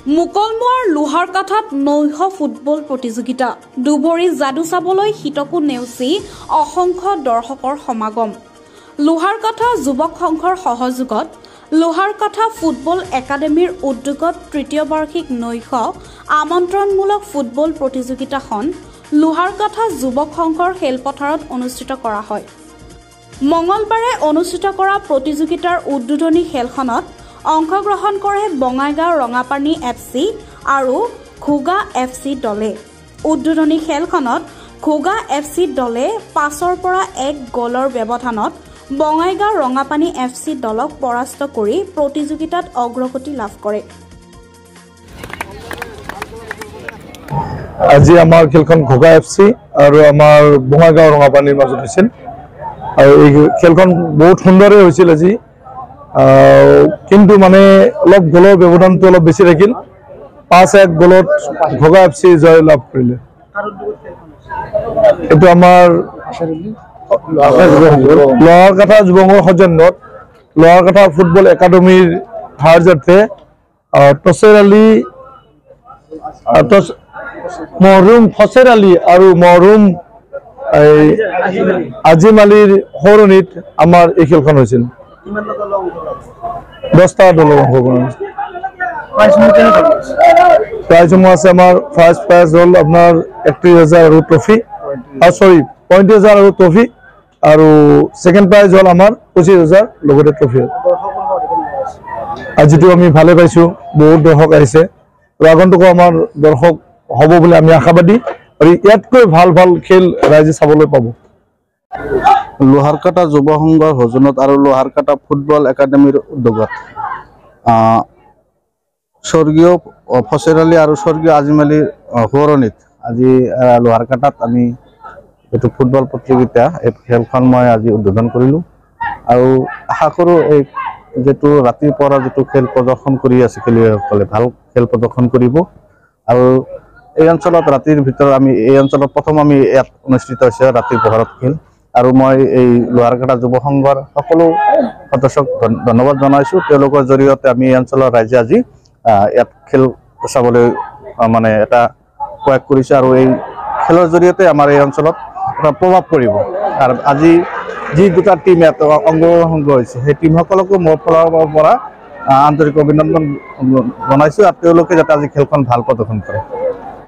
মুকলমুৱাৰ লোহাৰকাঠাত নৈশ ফুটবল প্ৰতিযোগিতা দুভৰি যাদু চাবলৈ হিতকো নেওচি অসংখ্য দৰ্শকৰ সমাগম। লোহাৰকাঠা যুৱক সংঘৰ সহযোগত লোহাৰকাঠা ফুটবল একাডেমীৰ উদ্যোগত তৃতীয় বাৰ্ষিক নৈশ আমন্ত্ৰণমূলক ফুটবল প্ৰতিযোগিতাখন লোহাৰকাঠা যুৱক সংঘৰ খেলপথাৰত অনুষ্ঠিত কৰা হয়। মঙলবাৰে অনুষ্ঠিত কৰা প্ৰতিযোগিতাৰ উদ্বোধনী খেলখনত অংশগ্ৰহণ কৰে বঙাইগাঁও ৰঙাপানী FC আৰু ঘোগা FC দলে। উদ্বোধনী খেলখনত ঘোগা FC দলে 5ৰ পৰা 1 গলৰ ব্যৱধানত বঙাইগাঁও ৰঙাপানী FC দলক পৰাস্ত কৰি প্ৰতিযোগিতাত অগ্ৰগতি লাভ কৰে। আজি আমাৰ খেলখন ঘোগা FC আৰু আমাৰ বঙাইগাঁও ৰঙাপানীৰ মাজত হৈছিল আৰু এই খেলখন বহুত সুন্দৰে হৈছিল আজি। কিন্তু মানে অলপ গলৰ ব্যৱধানটো অলপ বেছি থাকিল। 5-1 গলত ঘোগা FC জয় লাভ কৰিলে। এইটো আমাৰ লোহাৰকাঠা যুৱকৰ সৌজন্যত লোহাৰকাঠা ফুটবল একাডেমীৰ সাহায্যাৰ্থে তছেৰ আলী মহৰুম ফছেৰ আলী আৰু মহৰুম আজিম আলীৰ সৰণীত আমাৰ এই খেলখন হৈছিল। 10টা দলৰ অংশগ্ৰহণ হৈছে। প্ৰাইজসমূহ আছে আমাৰ ফাৰ্ষ্ট প্ৰাইজ হ'ল আপোনাৰ 31,000 আৰু ট্ৰফি 35,000 আৰু ট্ৰফি আৰু ছেকেণ্ড প্ৰাইজ হ'ল আমাৰ 25,000 লগতে ট্ৰফি। আজিতো আমি ভালে পাইছোঁ, বহুত দৰ্শক আহিছে আৰু আগন্তুকো আমাৰ দৰ্শক হ'ব বুলি আমি আশাবাদী আৰু ইয়াতকৈ ভাল ভাল খেল ৰাইজে চাবলৈ পাব। লোহাৰকাঠা যুৱ সংঘৰ সজনত আৰু লোহাৰকাঠা ফুটবল একাডেমীৰ উদ্যোগত স্বৰ্গীয় ফছেৰ আলী আৰু স্বৰ্গীয় আজিম আলীৰ সোঁৱৰণিত আজি লোহাৰকাঠাত আমি এইটো ফুটবল প্ৰতিযোগিতা এই খেলখন মই আজি উদ্বোধন কৰিলোঁ আৰু আশা কৰোঁ এই যিটো ৰাতিৰ পৰা যিটো খেল প্ৰদৰ্শন কৰি আছে খেলুৱৈসকলে ভাল খেল প্ৰদৰ্শন কৰিব আৰু এই অঞ্চলত ৰাতিৰ ভিতৰত আমি এই অঞ্চলত প্ৰথম আমি ইয়াত অনুষ্ঠিত হৈছে ৰাতিৰ পোহৰত খেল আৰু মই এই লোহাৰকাঠা যুৱ সংঘৰ সকলো সদস্যক ধন্যবাদ জনাইছোঁ। তেওঁলোকৰ জৰিয়তে আমি এই অঞ্চলৰ ৰাইজে আজি ইয়াত খেল চাবলৈ মানে এটা প্ৰয়াস কৰিছে আৰু এই খেলৰ জৰিয়তে আমাৰ এই অঞ্চলত এটা প্ৰভাৱ পৰিব আৰু আজি যি দুটা টিম ইয়াত অংশগ্ৰহণ কৰিছে সেই টিমসকলকো মোৰ ফালৰ পৰা আন্তৰিক অভিনন্দন জনাইছোঁ আৰু তেওঁলোকে যাতে আজি খেলখন ভাল প্ৰদৰ্শন কৰে।